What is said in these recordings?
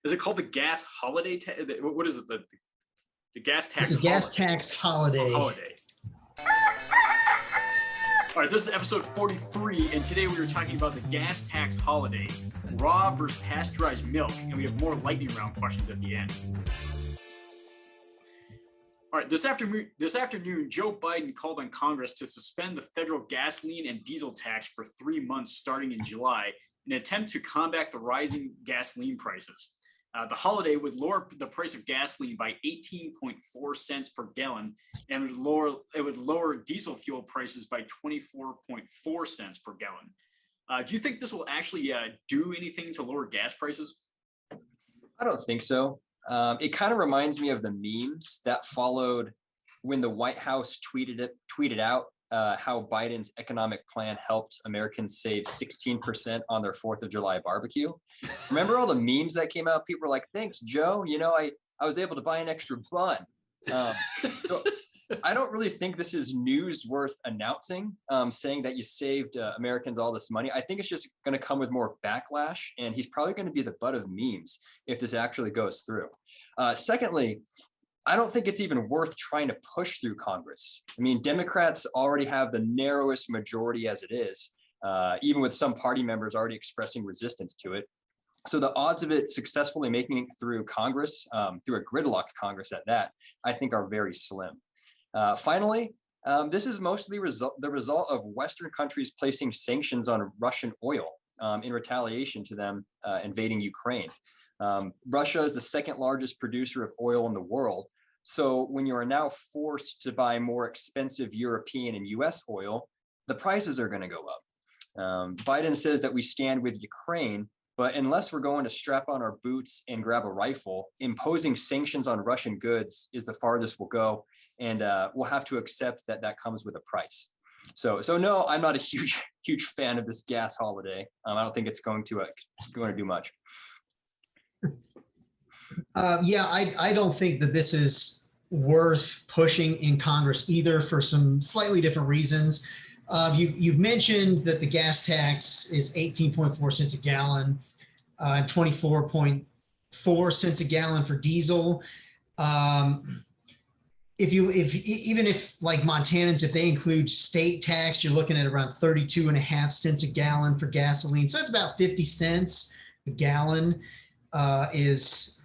Is it called the gas holiday? What is it? The gas tax. It's a gas tax holiday. Holiday. All right, this is episode 43, and today we were talking about the gas tax holiday, raw versus pasteurized milk, and we have more lightning round questions at the end. All right, this afternoon, Joe Biden called on Congress to suspend the federal gasoline and diesel tax for 3 months starting in July in an attempt to combat the rising gasoline prices. The holiday would lower the price of gasoline by 18.4 cents per gallon, and it would lower diesel fuel prices by 24.4 cents per gallon. Do you think this will actually do anything to lower gas prices? I don't think so. It kind of reminds me of the memes that followed when the White House tweeted out how Biden's economic plan helped Americans save 16% on their 4th of July barbecue. Remember all the memes that came out? People were like, thanks, Joe. You know, I was able to buy an extra bun. So I don't really think this is news worth announcing, saying that you saved Americans all this money. I think it's just going to come with more backlash, and he's probably going to be the butt of memes if this actually goes through. Secondly, I don't think it's even worth trying to push through Congress. I mean, Democrats already have the narrowest majority as it is, even with some party members already expressing resistance to it. So the odds of it successfully making it through Congress, through a gridlocked Congress at that, I think are very slim. Finally, this is mostly the result of Western countries placing sanctions on Russian oil in retaliation to them invading Ukraine. Russia is the second largest producer of oil in the world. So when you are now forced to buy more expensive European and US oil, the prices are going to go up. Biden says that we stand with Ukraine, but unless we're going to strap on our boots and grab a rifle, imposing sanctions on Russian goods is the farthest we'll go. And we'll have to accept that that comes with a price. So no, I'm not a huge fan of this gas holiday. I don't think it's going to do much. Yeah, I don't think that this is worth pushing in Congress either, for some slightly different reasons. You've mentioned that the gas tax is 18.4 cents a gallon, 24.4 cents a gallon for diesel. Even if like Montanans, if they include state tax, you're looking at around 32.5 cents a gallon for gasoline. So it's about 50 cents a gallon is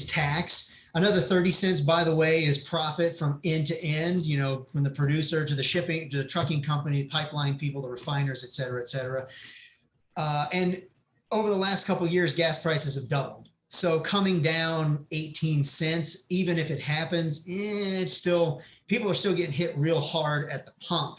taxed. Another 30 cents, by the way, is profit from end to end, you know, from the producer to the shipping, to the trucking company, the pipeline people, the refiners, et cetera, et cetera. And over the last couple of years, gas prices have doubled. So coming down 18 cents, even if it happens, it's still, people are still getting hit real hard at the pump.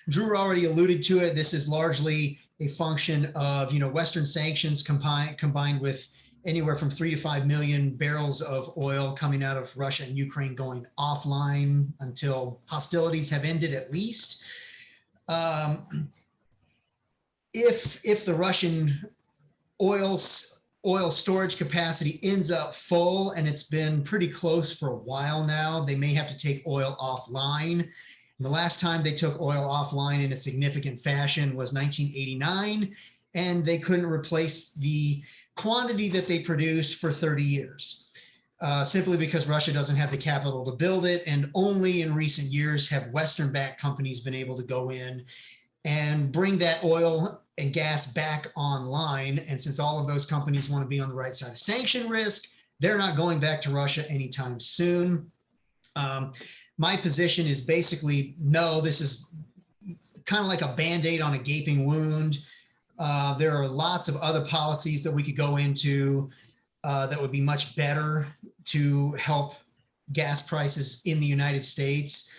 Drew already alluded to it. This is largely a function of, you know, Western sanctions combined with anywhere from 3 to 5 million barrels of oil coming out of Russia and Ukraine going offline until hostilities have ended, at least. If the Russian oil storage capacity ends up full, and it's been pretty close for a while now, they may have to take oil offline. And the last time they took oil offline in a significant fashion was 1989, and they couldn't replace the quantity that they produced for 30 years, simply because Russia doesn't have the capital to build it. And only in recent years have Western-backed companies been able to go in and bring that oil and gas back online. And since all of those companies want to be on the right side of sanction risk, they're not going back to Russia anytime soon. My position is basically, no, this is kind of like a Band-Aid on a gaping wound. There are lots of other policies that we could go into that would be much better to help gas prices in the United States.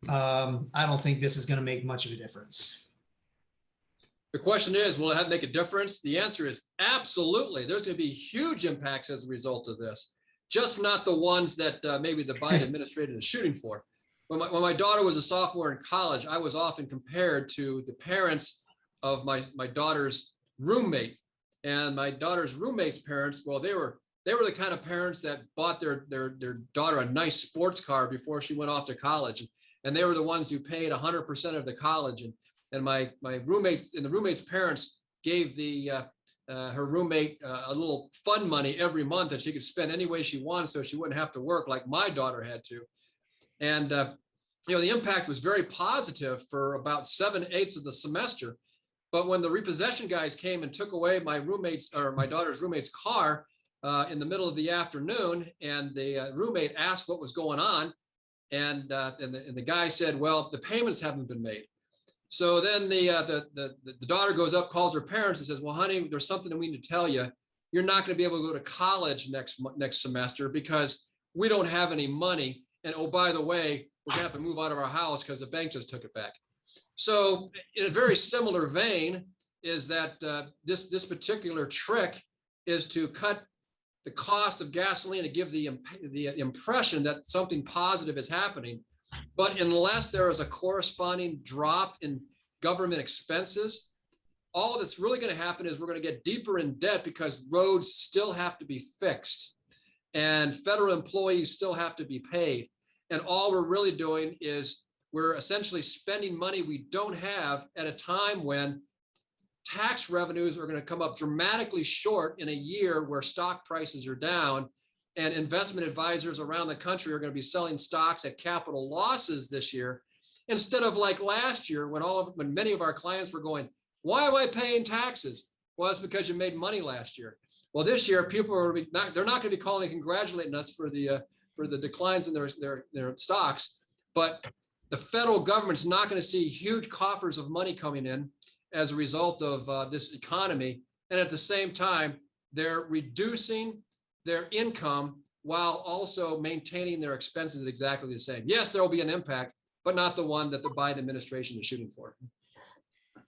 I don't think this is going to make much of a difference. The question is, will it make a difference? The answer is absolutely. There's going to be huge impacts as a result of this, just not the ones that maybe the Biden administration is shooting for. When my daughter was a sophomore in college, I was often compared to the parents of my daughter's roommate, and my daughter's roommate's parents. Well, they were the kind of parents that bought their daughter a nice sports car before she went off to college, and they were the ones who paid 100% of the college. And my roommates and the roommate's parents gave the her roommate a little fun money every month that she could spend any way she wanted, so she wouldn't have to work like my daughter had to. And the impact was very positive for about 7/8 of the semester. But when the repossession guys came and took away my daughter's roommate's car in the middle of the afternoon, and the roommate asked what was going on, and the guy said, "Well, the payments haven't been made." So then the daughter goes up, calls her parents, and says, "Well, honey, there's something that we need to tell you. You're not going to be able to go to college next semester because we don't have any money. And oh, by the way, we're going to have to move out of our house because the bank just took it back." So in a very similar vein is that this particular trick is to cut the cost of gasoline to give the impression that something positive is happening. But unless there is a corresponding drop in government expenses, all that's really going to happen is we're going to get deeper in debt because roads still have to be fixed and federal employees still have to be paid. And all we're really doing is we're essentially spending money we don't have at a time when tax revenues are going to come up dramatically short in a year where stock prices are down, and investment advisors around the country are going to be selling stocks at capital losses this year, instead of like last year when many of our clients were going, "Why am I paying taxes?" Well, it's because you made money last year. Well, this year people are they're not going to be calling and congratulating us for the declines in their stocks, but the federal government's not going to see huge coffers of money coming in as a result of this economy. And at the same time, they're reducing their income while also maintaining their expenses exactly the same. Yes, there will be an impact, but not the one that the Biden administration is shooting for.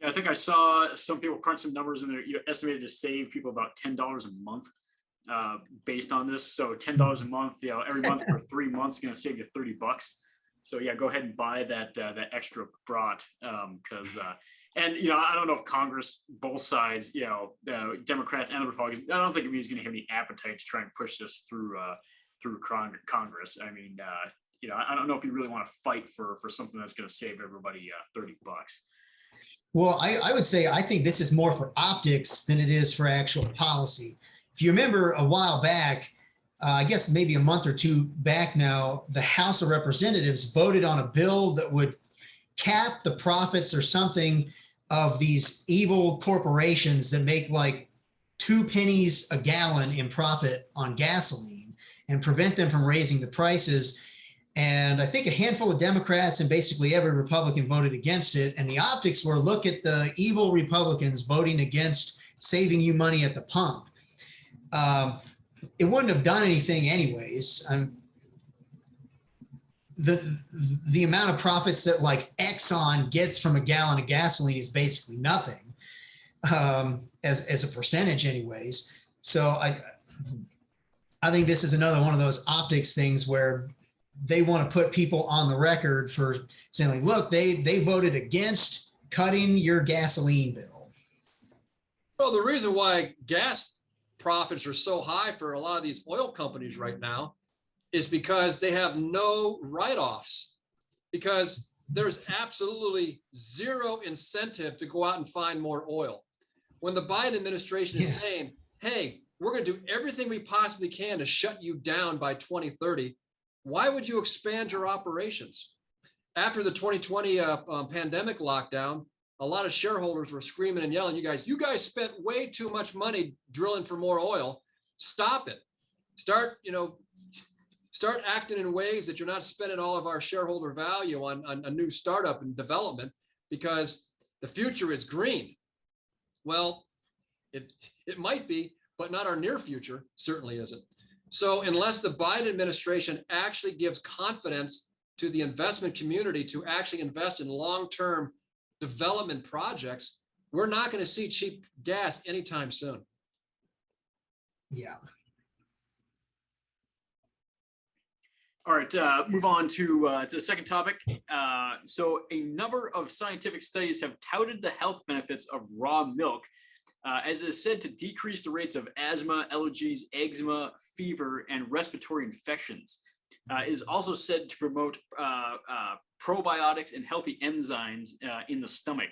Yeah, I think I saw some people crunch some numbers and they're estimated to save people about $10 a month based on this. So $10 a month, every month for 3 months is going to save you $30. So yeah, go ahead and buy that extra brat because and I don't know if Congress, both sides, Democrats and the Republicans, I don't think he's going to have any appetite to try and push this through Congress. I mean, I don't know if you really want to fight for something that's going to save everybody $30. Well, I would say I think this is more for optics than it is for actual policy. If you remember a while back, I guess maybe a month or two back now, the House of Representatives voted on a bill that would cap the profits or something of these evil corporations that make like 2 pennies a gallon in profit on gasoline and prevent them from raising the prices. And I think a handful of Democrats and basically every Republican voted against it. And the optics were, look at the evil Republicans voting against saving you money at the pump. It wouldn't have done anything anyways. The amount of profits that like Exxon gets from a gallon of gasoline is basically nothing as a percentage anyways. So I think this is another one of those optics things where they want to put people on the record for saying, like, look, they voted against cutting your gasoline bill. Well, the reason why gas profits are so high for a lot of these oil companies right now is because they have no write-offs, because there's absolutely zero incentive to go out and find more oil. When the Biden administration is saying, hey, we're going to do everything we possibly can to shut you down by 2030, why would you expand your operations? After the 2020 pandemic lockdown, a lot of shareholders were screaming and yelling, you guys spent way too much money drilling for more oil. Stop it. Start acting in ways that you're not spending all of our shareholder value on a new startup and development, because the future is green. Well, it might be, but not our near future, certainly isn't. So unless the Biden administration actually gives confidence to the investment community to actually invest in long-term development projects, we're not going to see cheap gas anytime soon. Yeah. All right, move on to the second topic. So a number of scientific studies have touted the health benefits of raw milk, as it is said to decrease the rates of asthma, allergies, eczema, fever, and respiratory infections. It is also said to promote probiotics and healthy enzymes in the stomach.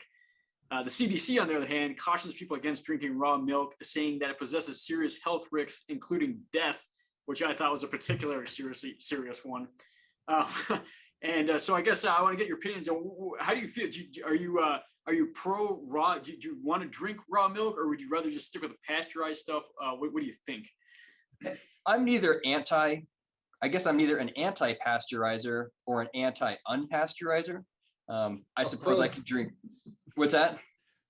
The CDC, on the other hand, cautions people against drinking raw milk, saying that it possesses serious health risks, including death, which I thought was a particularly serious one. Uh, and so I guess I want to get your opinions on how do you feel? Are you pro raw? Do you want to drink raw milk, or would you rather just stick with the pasteurized stuff? What do you think? I'm neither I guess I'm neither an anti-pasteurizer or an anti-unpasteurizer. I suppose I could drink. What's that?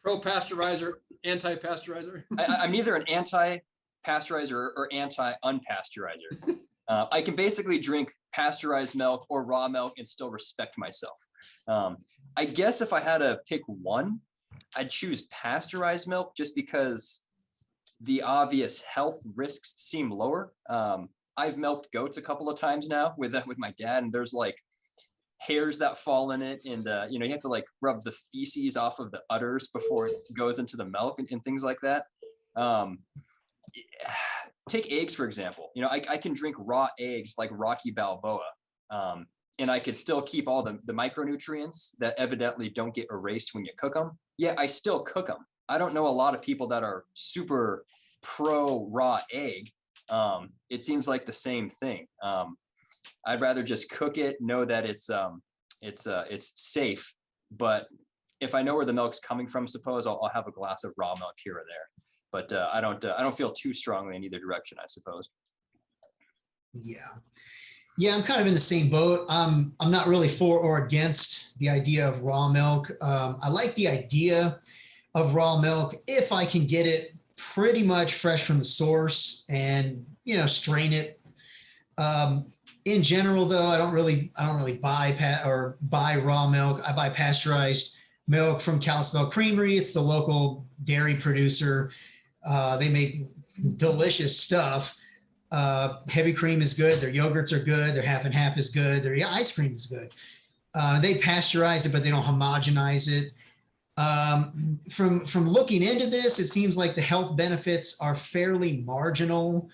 Pro pasteurizer, anti pasteurizer. I'm neither an anti-pasteurizer or anti-unpasteurizer. I can basically drink pasteurized milk or raw milk and still respect myself. I guess if I had to pick one, I'd choose pasteurized milk just because the obvious health risks seem lower. I've milked goats a couple of times now with my dad, and there's like hairs that fall in it, and you have to like rub the feces off of the udders before it goes into the milk and things like that. Take eggs, for example. I can drink raw eggs like Rocky Balboa, and I could still keep all the micronutrients that evidently don't get erased when you cook them. Yeah, I still cook them. I don't know a lot of people that are super pro raw egg. It seems like the same thing. I'd rather just cook it, know that it's safe. But if I know where the milk's coming from, suppose I'll have a glass of raw milk here or there. But I don't feel too strongly in either direction, I suppose. Yeah, I'm kind of in the same boat. I'm not really for or against the idea of raw milk. I like the idea of raw milk if I can get it pretty much fresh from the source and strain it. In general, though, I don't really buy raw milk. I buy pasteurized milk from Kalispell Creamery. It's the local dairy producer. They make delicious stuff. Heavy cream is good. Their yogurts are good. Their half and half is good. Their ice cream is good. They pasteurize it, but they don't homogenize it. From looking into this, it seems like the health benefits are fairly marginal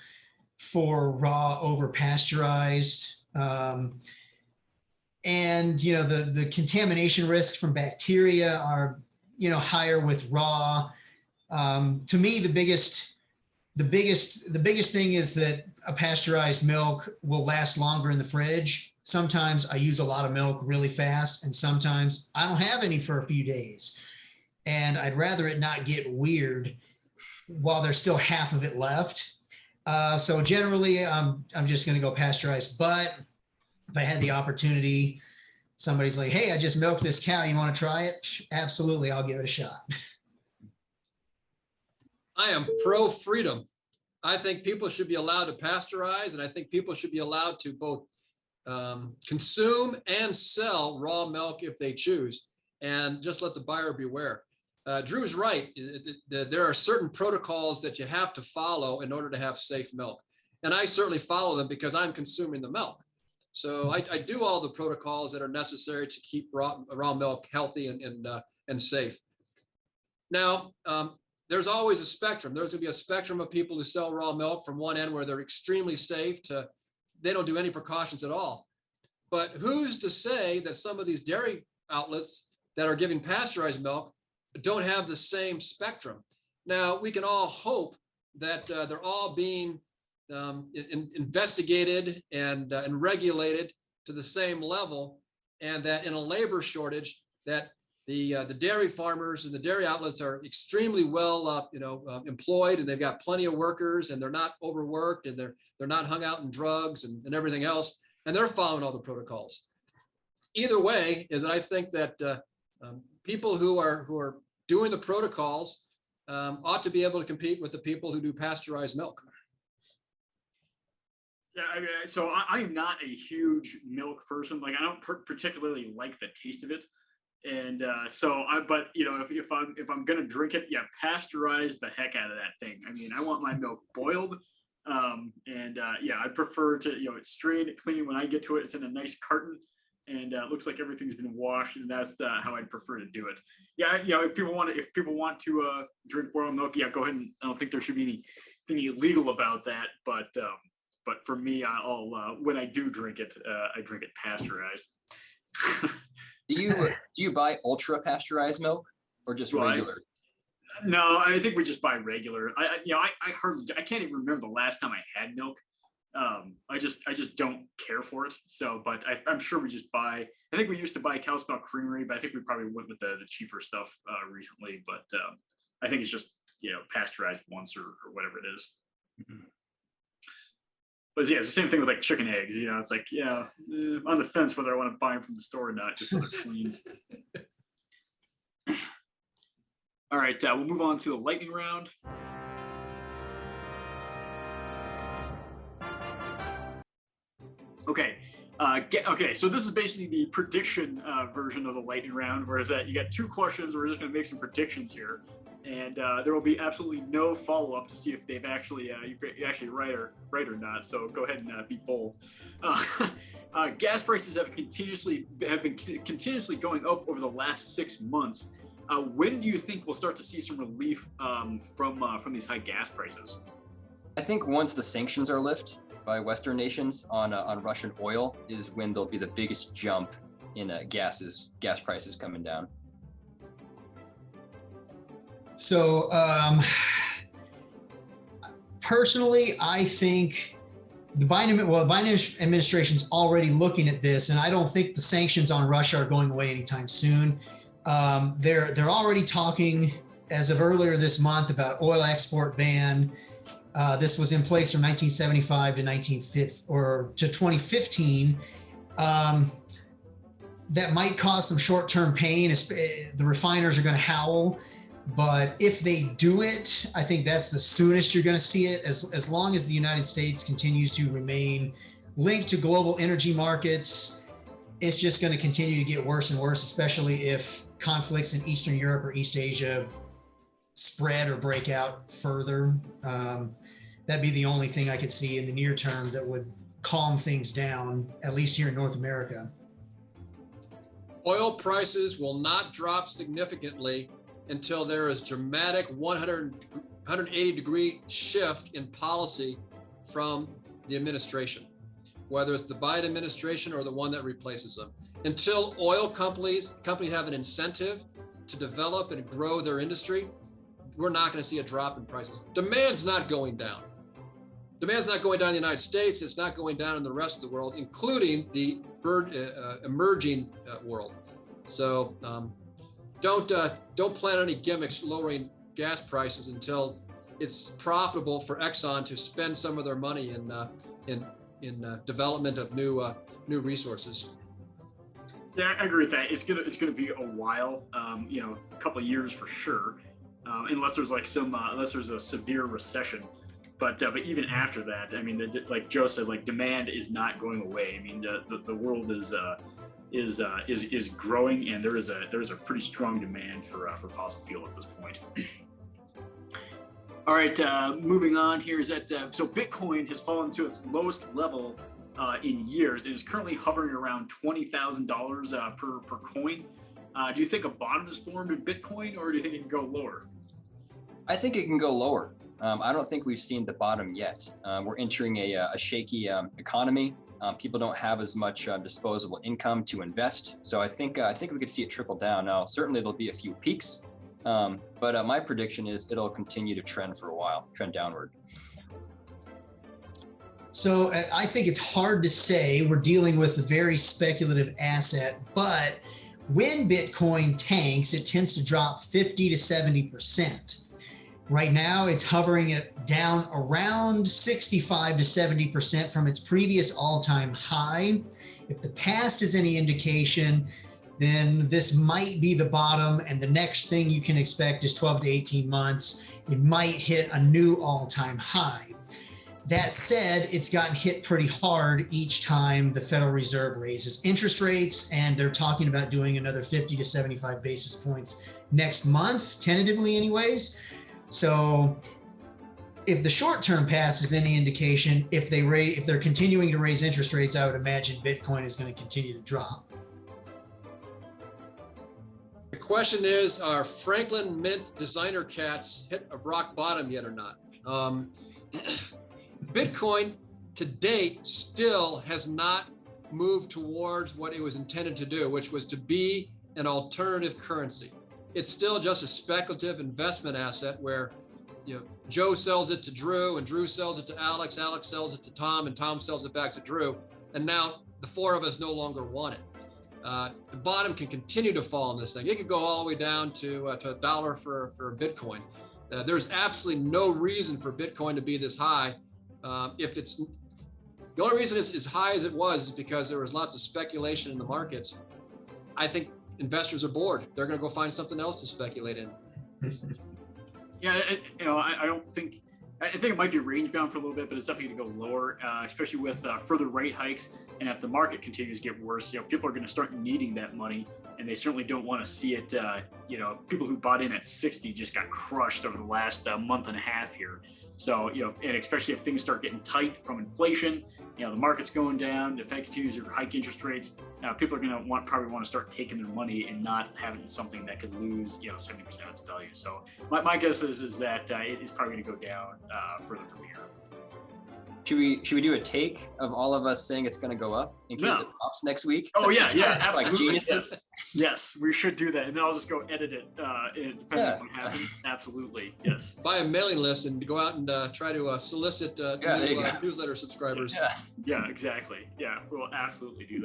for raw over pasteurized. And the contamination risks from bacteria are higher with raw. To me, the biggest thing is that a pasteurized milk will last longer in the fridge. Sometimes I use a lot of milk really fast, and sometimes I don't have any for a few days. And I'd rather it not get weird while there's still half of it left. So generally, I'm just going to go pasteurized. But if I had the opportunity, somebody's like, "Hey, I just milked this cow. You want to try it?" Absolutely, I'll give it a shot. I am pro freedom. I think people should be allowed to pasteurize, and I think people should be allowed to both consume and sell raw milk if they choose, and just let the buyer beware. Drew's right. There are certain protocols that you have to follow in order to have safe milk. And I certainly follow them because I'm consuming the milk. So I do all the protocols that are necessary to keep raw milk healthy and safe. Now, there's always a spectrum. There's going to be a spectrum of people who sell raw milk from one end where they're extremely safe to they don't do any precautions at all. But who's to say that some of these dairy outlets that are giving pasteurized milk don't have the same spectrum? Now, we can all hope that they're all being investigated and regulated to the same level, and that in a labor shortage, that the dairy farmers and the dairy outlets are extremely well employed, and they've got plenty of workers, and they're not overworked, and they're not hung out in drugs and everything else, and they're following all the protocols. Either way, is that I think that people who are doing the protocols ought to be able to compete with the people who do pasteurized milk. Yeah, so I'm not a huge milk person. Like, I don't particularly like the taste of it, and but if I'm gonna drink it, yeah, pasteurize the heck out of that thing. I mean, I want my milk boiled, yeah, I prefer to it's strained, clean. When I get to it, it's in a nice carton, and it looks like everything's been washed, and that's how I'd prefer to do it. Yeah, if people want to drink raw milk, yeah, go ahead. And I don't think there should be anything illegal about that, but for me, I'll when I do drink it, I drink it pasteurized. Do you buy ultra pasteurized milk, or just Well, regular? No, I think we just buy regular. I can't even remember the last time I had milk. I just don't care for it. So, but I'm sure we just buy. I think we used to buy Kalispell Creamery, but I think we probably went with the cheaper stuff recently. But I think it's just pasteurized once or whatever it is. Mhm. But yeah, it's the same thing with like chicken eggs. It's like on the fence whether I want to buy them from the store or not, just so they're clean. All right, we'll move on to the lightning round. Okay. Okay, so this is basically the prediction version of the lightning round, whereas that you got 2 questions. We're just going to make some predictions here, and there will be absolutely no follow-up to see if they've actually you actually right or not. So go ahead and be bold. Gas prices have been continuously going up over the last 6 months. When do you think we'll start to see some relief from these high gas prices? I think once the sanctions are lifted by Western nations on Russian oil is when there'll be the biggest jump in gas prices coming down. So personally, I think the Biden administration's already looking at this, and I don't think the sanctions on Russia are going away anytime soon. They're already talking as of earlier this month about oil export ban. This was in place from 1975 to 2015. That might cause some short-term pain. The refiners are going to howl, but if they do it, I think that's the soonest you're going to see it. As long as the United States continues to remain linked to global energy markets, it's just going to continue to get worse and worse, especially if conflicts in Eastern Europe or East Asia spread or break out further. That'd be the only thing I could see in the near term that would calm things down, at least here in North America. Oil prices will not drop significantly until there is dramatic 180-degree shift in policy from the administration, whether it's the Biden administration or the one that replaces them. Until oil companies have an incentive to develop and grow their industry, we're not going to see a drop in prices. Demand's not going down. Demand's not going down in the United States. It's not going down in the rest of the world, including the emerging world. So don't plan any gimmicks lowering gas prices until it's profitable for Exxon to spend some of their money in development of new resources. Yeah, I agree with that. It's gonna be a while, a couple of years for sure, unless there's unless there's a severe recession. But even after that, I mean, like Joe said, like demand is not going away. I mean, the world is growing, and there is a pretty strong demand for fossil fuel at this point. All right, moving on here is that so Bitcoin has fallen to its lowest level in years. It is currently hovering around $20,000 per coin. Do you think a bottom is formed in Bitcoin, or do you think it can go lower? I think it can go lower. I don't think we've seen the bottom yet. We're entering a shaky economy. People don't have as much disposable income to invest. So I think we could see it trickle down. Now, certainly there'll be a few peaks, but my prediction is it'll continue to trend for a while, trend downward. So I think it's hard to say. We're dealing with a very speculative asset, but when Bitcoin tanks, it tends to drop 50 to 70%. Right now, it's hovering it down around 65 to 70% from its previous all-time high. If the past is any indication, then this might be the bottom, and the next thing you can expect is 12 to 18 months. It might hit a new all-time high. That said, it's gotten hit pretty hard each time the Federal Reserve raises interest rates, and they're talking about doing another 50 to 75 basis points next month, tentatively anyways. So if the short-term past is any indication, if they're continuing to raise interest rates, I would imagine Bitcoin is going to continue to drop. The question is, are Franklin Mint designer cats hit a rock bottom yet or not? Bitcoin to date still has not moved towards what it was intended to do, which was to be an alternative currency. it's still just a speculative investment asset where, Joe sells it to Drew and Drew sells it to Alex, Alex sells it to Tom, and Tom sells it back to Drew. And now the four of us no longer want it. The bottom can continue to fall in this thing. It could go all the way down to $1 for Bitcoin. There's absolutely no reason for Bitcoin to be this high. The only reason it's as high as it was is because there was lots of speculation in the markets. I think investors are bored. They're going to go find something else to speculate in. Yeah, I don't think. I think it might be range bound for a little bit, but it's definitely going to go lower, especially with further rate hikes. And if the market continues to get worse, people are going to start needing that money, and they certainly don't want to see it. People who bought in at 60 just got crushed over the last month and a half here. So, and especially if things start getting tight from inflation, the market's going down, the Fed continues to hike interest rates. People are going to probably want to start taking their money and not having something that could lose, 70% of its value. So my guess is that it is probably going to go down further from here. Should we do a take of all of us saying it's going to go up in case it pops next week? Oh yeah, absolutely. Like geniuses. Yes, we should do that, and then I'll just go edit it depending on what happens. Absolutely, yes. Buy a mailing list and go out and try to solicit newsletter subscribers. Yeah, exactly. Yeah, we'll absolutely do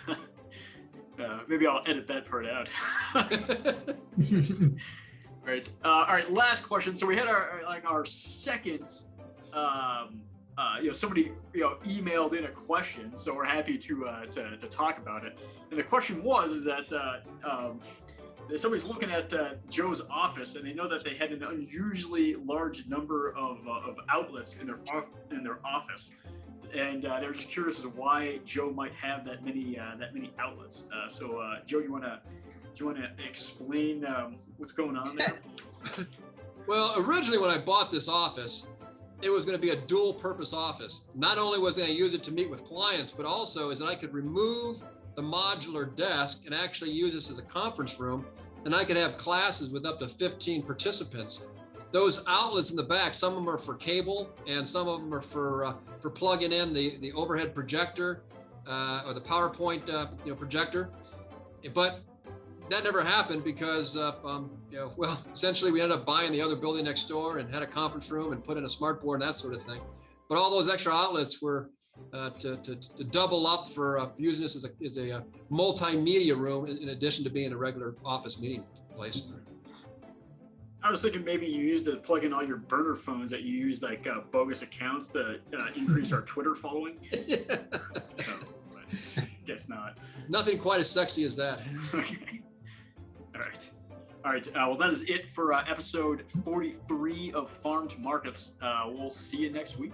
that. Maybe I'll edit that part out. All right. Last question. So we had our second. Somebody emailed in a question, so we're happy to talk about it. And the question is that somebody's looking at Joe's office, and they know that they had an unusually large number of outlets in their office, and they're just curious as to why Joe might have that many outlets. So Joe, do you want to explain what's going on there? Well, originally when I bought this office, it was going to be a dual purpose office. Not only was I going to use it to meet with clients, but also is that I could remove the modular desk and actually use this as a conference room. And I could have classes with up to 15 participants. Those outlets in the back, some of them are for cable and some of them are for plugging in the overhead projector or the PowerPoint projector. But that never happened because, essentially we ended up buying the other building next door and had a conference room and put in a smart board and that sort of thing. But all those extra outlets were to double up for using this as a multimedia room in addition to being a regular office meeting place. I was thinking maybe you used to plug in all your burner phones that you use like bogus accounts to increase our Twitter following. Guess not. Nothing quite as sexy as that. Okay. All right. Well, that is it for episode 43 of Farm to Markets. We'll see you next week.